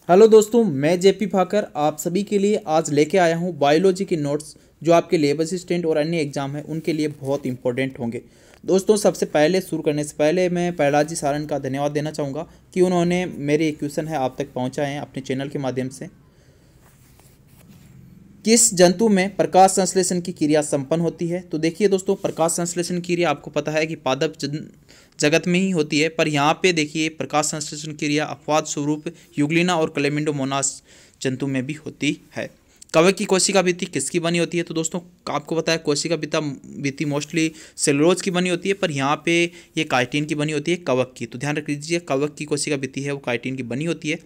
Hello दोस्तों, मैं JP Bhaker आप सभी के लिए आज लेके आया हूँ बायोलॉजी के नोट्स जो आपके लैब असिस्टेंट और अन्य एग्जाम है उनके लिए बहुत इंपॉर्टेंट होंगे। दोस्तों, सबसे पहले शुरू करने से पहले मैं प्रहलाद जी सारण का धन्यवाद देना चाहूँगा कि उन्होंने मेरे क्वेश्चन है आप तक पहुँचाए हैं अपने चैनल के माध्यम से। किस जंतु में प्रकाश संश्लेषण की क्रिया संपन्न होती है? तो देखिए दोस्तों, प्रकाश संश्लेषण की क्रिया आपको पता है कि पादप जगत में ही होती है, पर यहाँ पे देखिए प्रकाश संश्लेषण क्रिया अपवाद स्वरूप यूग्लिना और क्लेमिडोमोनास जंतु में भी होती है। कवक की कोशिका भित्ति किसकी बनी होती है? तो दोस्तों आपको पता है कोशिका भित्ति मोस्टली सेलुलोज की बनी होती है, पर यहाँ पे ये काइटिन की बनी होती है कवक की। तो ध्यान रख लीजिए, कवक की कोशिका भित्ति है वो काइटिन की बनी होती है।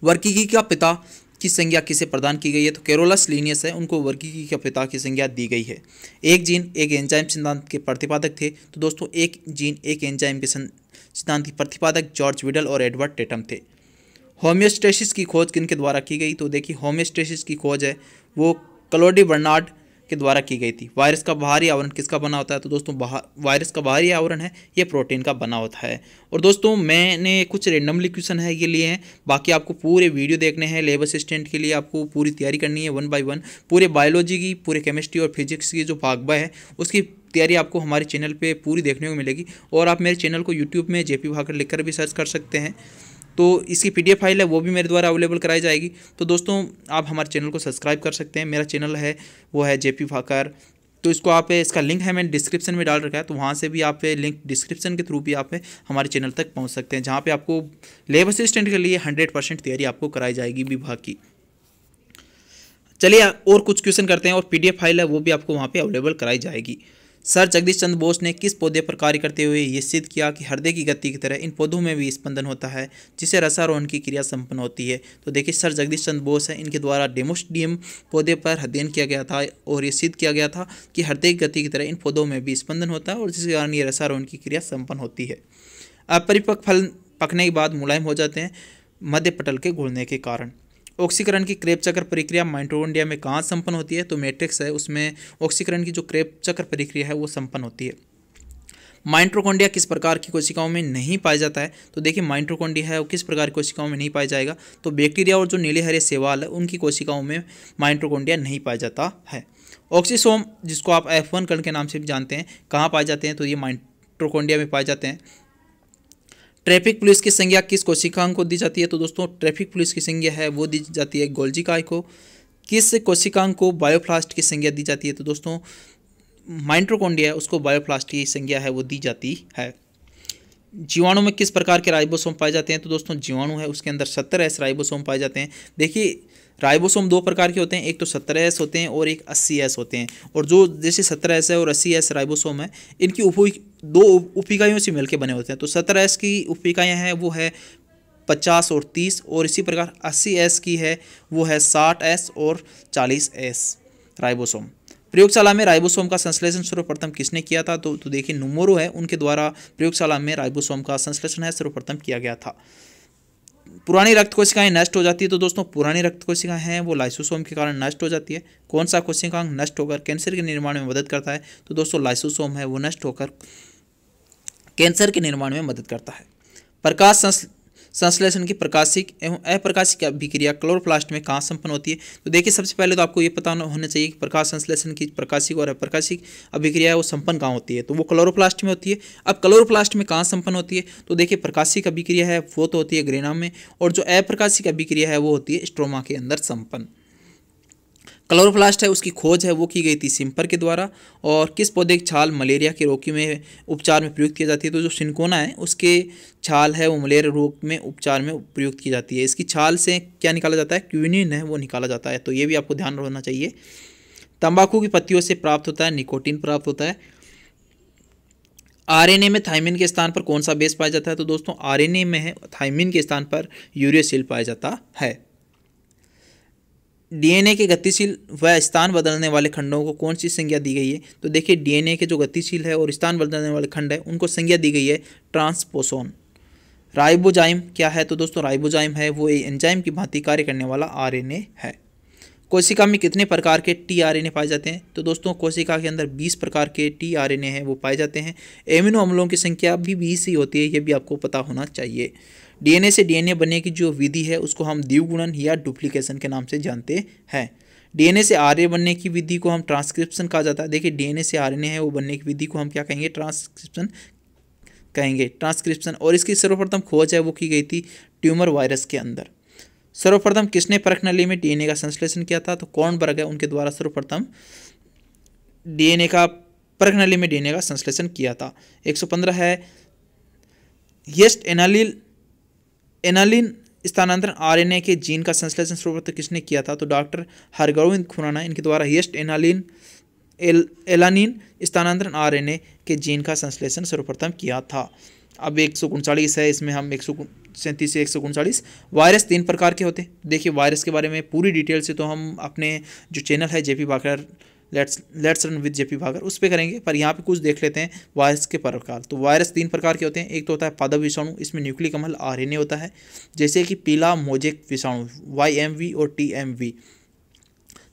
वर्किकी का पिता की संज्ञा किसे प्रदान की गई है? तो कैरोलस लीनियस है, उनको वर्किकी का पिता की संज्ञा दी गई है। एक जीन एक एंजाइम सिद्धांत के प्रतिपादक थे। तो दोस्तों एक जीन एक एंजाइम के सिद्धांत के प्रतिपादक जॉर्ज विडल और एडवर्ड टेटम थे। होम्योस्टेसिस की खोज किनके द्वारा की गई? तो देखिए होम्योस्टेसिस की खोज है वो क्लॉडी बर्नार्ड के द्वारा की गई थी। वायरस का बाहरी आवरण किसका बना होता है? तो दोस्तों वायरस का बाहरी आवरण है ये प्रोटीन का बना होता है। और दोस्तों मैंने कुछ रेंडमली क्वेश्चन है ये लिए हैं, बाकी आपको पूरे वीडियो देखने हैं। लैब असिस्टेंट के लिए आपको पूरी तैयारी करनी है 1 बाय 1। पूरे बायोलॉजी की, पूरे केमिस्ट्री और फिजिक्स की जो भाग ब है उसकी तैयारी आपको हमारे चैनल पे पूरी देखने को मिलेगी। और आप मेरे चैनल को यूट्यूब में जेपी भाकर लिखकर भी सर्च कर सकते हैं, तो इसकी पीडीएफ फाइल है वो भी मेरे द्वारा अवेलेबल कराई जाएगी। तो दोस्तों आप हमारे चैनल को सब्सक्राइब कर सकते हैं। मेरा चैनल है वो है जेपी भाकर, तो इसको आप इसका लिंक है मैंने डिस्क्रिप्शन में डाल रखा है, तो वहाँ से भी आप लिंक डिस्क्रिप्शन के थ्रू भी आप हमारे चैनल तक पहुँच सकते हैं, जहाँ पे आपको लैब असिस्टेंट के लिए 100% तैयारी आपको कराई जाएगी विभाग की। चलिए और कुछ क्वेश्चन करते हैं, और पीडीएफ फाइल है वो भी आपको वहाँ पर अवेलेबल कराई जाएगी। सर जगदीश चंद्र बोस ने किस पौधे पर कार्य करते हुए ये सिद्ध किया कि हृदय की गति की तरह इन पौधों में भी स्पंदन होता है जिससे रसारोहण की क्रिया संपन्न होती है? तो देखिए सर जगदीश चंद्र बोस है, इनके द्वारा डेमोस्टियम पौधे पर अध्ययन किया गया था और ये सिद्ध किया गया था कि हृदय की गति की तरह इन पौधों में भी स्पंदन होता है और जिसके कारण ये रसारोहण की क्रिया संपन्न होती है। अपरिपक्व फल पकने के बाद मुलायम हो जाते हैं मध्य पटल के घुलने के कारण। ऑक्सीकरण की क्रेब चक्र प्रक्रिया माइटोकॉन्ड्रिया में कहाँ संपन्न होती है? तो मैट्रिक्स है उसमें ऑक्सीकरण की जो क्रेब चक्र प्रक्रिया है वो संपन्न होती है। माइटोकॉन्ड्रिया किस प्रकार की कोशिकाओं में नहीं पाया जाता है? तो देखिए माइटोकॉन्ड्रिया है वो किस प्रकार की कोशिकाओं में नहीं पाया जाएगा? तो बैक्टीरिया और जो नीले हरे शैवाल है उनकी कोशिकाओं में माइटोकॉन्ड्रिया नहीं पाया जाता है। ऑक्सीसोम जिसको आप F1 कण के नाम से भी जानते हैं, कहाँ पाए जाते हैं? तो ये माइटोकॉन्ड्रिया में पाए जाते हैं। ट्रैफिक पुलिस की संज्ञा किस कोशिकांग को दी जाती है? तो दोस्तों ट्रैफिक पुलिस की संज्ञा है वो दी जाती है गोल्जी काय को। किस कोशिकांग को बायोप्लास्ट की संज्ञा दी जाती है? तो दोस्तों माइटोकॉन्ड्रिया है उसको बायोप्लास्ट की संज्ञा है वो दी जाती है। जीवाणु में किस प्रकार के राइबोसोम पाए जाते हैं? तो दोस्तों जीवाणु है उसके अंदर 70S राइबोसोम पाए जाते हैं। देखिए राइबोसोम 2 प्रकार के होते हैं, एक तो 70S होते हैं और एक 80S होते हैं। और जो जैसे 70S है और 80S राइबोसोम है इनकी दो उप इकाइयों से मिलकर बने होते हैं। तो 70S की उप इकाइयाँ हैं वो है 50 और 30, और इसी प्रकार 80S की है वो है 60S और 40S राइबोसोम। प्रयोगशाला में राइबोसोम का संश्लेषण सर्वप्रथम किसने किया था? तो देखिए नुमोरो है उनके द्वारा प्रयोगशाला में राइबोसोम का संश्लेषण है सर्वप्रथम किया गया था। पुरानी रक्त कोशिकाएं नष्ट हो जाती है? तो दोस्तों पुरानी रक्त कोशिकाएं हैं वो लाइसोसोम के कारण नष्ट हो जाती है। कौन सा कोशिकांग नष्ट होकर कैंसर के निर्माण में मदद करता है? तो दोस्तों लाइसोसोम है वो नष्ट होकर कैंसर के निर्माण में मदद करता है। प्रकाश संश्लेषण की प्रकाशिक एवं अप्रकाशिक अभिक्रिया क्लोरोप्लास्ट में कहाँ संपन्न होती है? तो देखिए सबसे पहले तो आपको ये पता होना चाहिए कि प्रकाश संश्लेषण की प्रकाशिक और अप्रकाशिक अभिक्रिया वो संपन्न कहाँ होती है? तो वो क्लोरोप्लास्ट में होती है। अब क्लोरोप्लास्ट में कहाँ संपन्न होती है? तो देखिए प्रकाशिक अभिक्रिया है वो तो होती है ग्रेना में, और जो अप्रकाशिक अभिक्रिया है वो होती है स्ट्रोमा के अंदर संपन्न। क्लोरोप्लास्ट है उसकी खोज है वो की गई थी सिम्पर के द्वारा। और किस पौधे की छाल मलेरिया के रोगी में उपचार में प्रयुक्त की जाती है? तो जो सिनकोना है उसके छाल है वो मलेरिया रोग में उपचार में प्रयुक्त की जाती है। इसकी छाल से क्या निकाला जाता है? क्विनिन है वो निकाला जाता है, तो ये भी आपको ध्यान रखना चाहिए। तंबाकू की पत्तियों से प्राप्त होता है निकोटीन प्राप्त होता है। आरएनए में थायमिन के स्थान पर कौन सा बेस पाया जाता है? तो दोस्तों आरएनए में है थायमिन के स्थान पर यूरेसिल पाया जाता है। डीएनए के गतिशील व स्थान बदलने वाले खंडों को कौन सी संज्ञा दी गई है? तो देखिए डीएनए के जो गतिशील है और स्थान बदलने वाले खंड है उनको संज्ञा दी गई है ट्रांसपोसोन। राइबोजाइम क्या है? तो दोस्तों राइबोजाइम है वो एंजाइम की भांति कार्य करने वाला आरएनए है। कोशिका में कितने प्रकार के टीआरएनए पाए जाते हैं? तो दोस्तों कोशिका के अंदर 20 प्रकार के टीआरएनए हैं वो पाए जाते हैं। एमिनो अम्लों की संख्या भी 20 ही होती है, ये भी आपको पता होना चाहिए। डीएनए से डीएनए बनने की जो विधि है उसको हम द्विगुणन या डुप्लीकेशन के नाम से जानते हैं। डीएनए से आरएनए बनने की विधि को हम ट्रांसक्रिप्शन कहा जाता है। देखिए डीएनए से आरएनए है वो बनने की विधि को हम क्या कहेंगे, ट्रांसक्रिप्शन कहेंगे, ट्रांसक्रिप्शन। और इसकी सर्वप्रथम खोज है वो की गई थी ट्यूमर वायरस के अंदर। सर्वप्रथम किसने परख नली में डीएनए का संश्लेषण किया था, तो कॉर्नबर्ग है, उनके द्वारा सर्वप्रथम डीएनए का परख नली में डीएनए का संश्लेषण किया था। 115 है येस्ट एनालिन स्थानांतरण आरएनए के जीन का संश्लेषण सर्वप्रथम किसने किया था, तो डॉक्टर हरगोविंद खुराना, इनके द्वारा येस्ट एलानिन स्थानांतरण आरएनए के जीन का संश्लेषण सर्वप्रथम किया था। अब 139 है, इसमें हम 137 से 139 वायरस 3 प्रकार के होते हैं। देखिए वायरस के बारे में पूरी डिटेल से तो हम अपने जो चैनल है JP Bhakar let's run with JP Bhakar उस पर करेंगे, पर यहाँ पे कुछ देख लेते हैं वायरस के प्रकार। तो वायरस 3 प्रकार के होते हैं। एक तो होता है पादप विषाणु, इसमें न्यूक्लिक अम्ल आरएनए होता है, जैसे कि पीला मोजेक विषाणु YMV और TMV।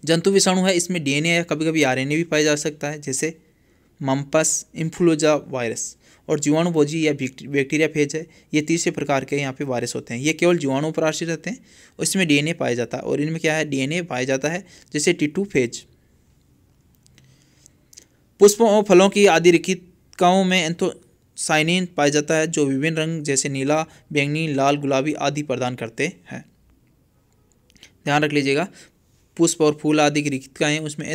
जंतु विषाणु है, इसमें डीएनए या कभी कभी आरएनए भी पाया जा सकता है, जैसे मम्पस, इन्फ्लुएंजा वायरस। और जीवाणुभोजी या बैक्टीरिया फेज है, ये तीसरे प्रकार के यहाँ पे वायरस होते हैं। ये केवल जीवाणु पर आश्रित रहते हैं और इसमें डीएनए पाया जाता है, और इनमें क्या है डीएनए पाया जाता है, जैसे T2 फेज। पुष्पों और फलों की आदि रेखिकाओं में एंथोसाइनिन पाया जाता है, जो विभिन्न रंग जैसे नीला, बैंगनी, लाल, गुलाबी आदि प्रदान करते हैं। ध्यान रख लीजिएगा, पुष्प और फूल आदि की रेखिकाएं उसमें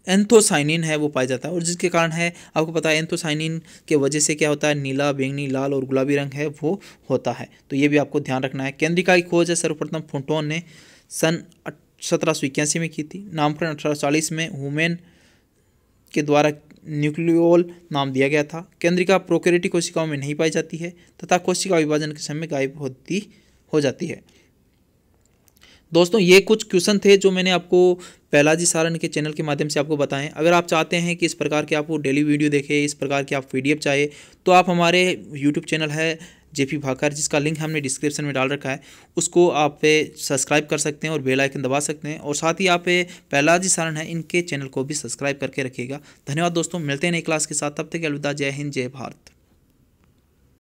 एंथोसाइनिन है वो पाया जाता है, और जिसके कारण है आपको पता है एंथोसाइनिन के वजह से क्या होता है, नीला, बैंगनी, लाल और गुलाबी रंग है वो होता है। तो ये भी आपको ध्यान रखना है। केंद्रिका की खोज है सर्वप्रथम फोटोन ने सन 1781 में की थी। नामकरण 1840 में हुमेन के द्वारा न्यूक्लियोल नाम दिया गया था। केंद्रिका प्रोकैरियोटिक कोशिकाओं में नहीं पाई जाती है तथा कोशिका विभाजन के समय गायब हो जाती है। दोस्तों ये कुछ क्वेश्चन थे जो मैंने आपको पहलाजी सारण के चैनल के माध्यम से आपको बताएं। अगर आप चाहते हैं कि इस प्रकार के आपको डेली वीडियो देखें, इस प्रकार के आप PDF चाहे, तो आप हमारे यूट्यूब चैनल है जेपी भाकर, जिसका लिंक हमने डिस्क्रिप्शन में डाल रखा है, उसको आप सब्सक्राइब कर सकते हैं और बेल आइकन दबा सकते हैं। और साथ ही आप पहलाजी सारण है इनके चैनल को भी सब्सक्राइब करके रखिएगा। धन्यवाद दोस्तों, मिलते हैं नई क्लास के साथ, तब तक अलविदा, जय हिंद, जय भारत।